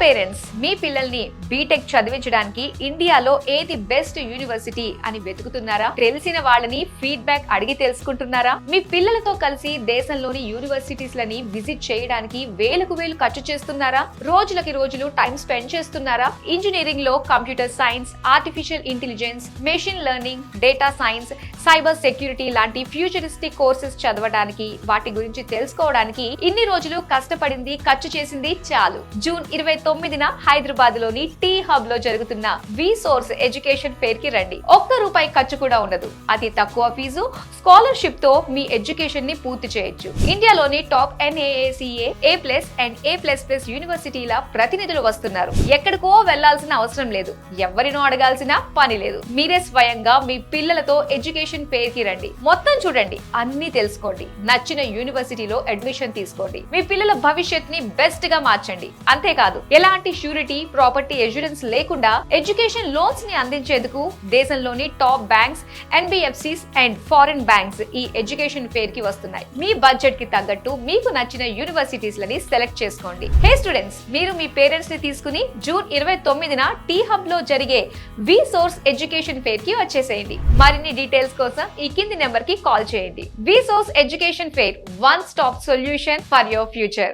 Parents, మీ పిల్లల్ని BTech చదివించడానికి ఇండియాలో ఏది బెస్ట్ యూనివర్సిటీ అని వెతుకుతున్నారా? తెలిసిన వాళ్ళని ఫీడ్బ్యాక్ అడిగి తెలుసుకుంటున్నారా? మీ పిల్లలతో కలిసి దేశంలోని యూనివర్సిటీస్ లని విజిట్ చేయడానికి వేలకు వేలు ఖర్చు చేస్తున్నారా? రోజులకి రోజులు టైం స్పెండ్ చేస్తున్నారా? ఇంజనీరింగ్ లో computer science, artificial intelligence, machine learning, data science, cyber security లాంటి ఫ్యూచరిస్టిక్ కోర్సెస్ చదవడానికి, వాటి గురించి తెలుసుకోవడానికి ఇన్ని రోజులు కష్టపడింది, ఖర్చు చేసింది చాలు. జూన్ 29న హైదరాబాద్ లోని టీ హబ్ లో జరుగుతున్న వి సోర్స్ ఎడ్యుకేషన్ ఫెయిర్ కి రండి. ₹1 ఖర్చు కూడా ఉండదు. అతి తక్కువ ఫీజు, స్కాలర్షిప్ తో మీ ఎడ్యుకేషన్ ని పూర్తి చేయొచ్చు. ఇండియాలోని top NAACA A+ and A++ యూనివర్సిటీల ప్రతినిధులు వస్తున్నారు. ఎక్కడికో వెళ్లాల్సిన అవసరం లేదు, ఎవరినో అడగాల్సిన పని లేదు. మీరే స్వయంగా మీ పిల్లలతో ఎడ్యుకేషన్ ఫెయిర్ కి రండి. మొత్తం చూడండి, అన్ని తెలుసుకోండి, నచ్చిన యూనివర్సిటీలో అడ్మిషన్ తీసుకోండి, మీ పిల్లల భవిష్యత్ ని బెస్ట్ గా మార్చండి. అంతేకాదు, ఎలాంటి షూరిటీ, ప్రాపర్టీ ఎష్యూరెన్స్ లేకుండా ఎడ్యుకేషన్ లోన్స్ ని అందించేందుకు దేశంలోని top banks, NBFCs and foreign banks ఈ ఎడ్యుకేషన్ ఫెయిర్ కి వస్తున్నాయి. మీ బడ్జెట్ కి తగ్గట్టు మీకు నచ్చిన యూనివర్సిటీస్ లని సెలెక్ట్ చేసుకోండి. హే స్టూడెంట్స్, మీరు మీ పేరెంట్స్ ని తీసుకుని జూన్ 29న టీ హబ్ లో జరిగే వి సోర్స్ ఎడ్యుకేషన్ ఫెయిర్ కి వచ్చేసేయండి. మరిన్ని డీటెయిల్స్ కోసం ఈ కింది నెంబర్ కి కాల్ చేయండి. V source education fair, one stop solution for your future.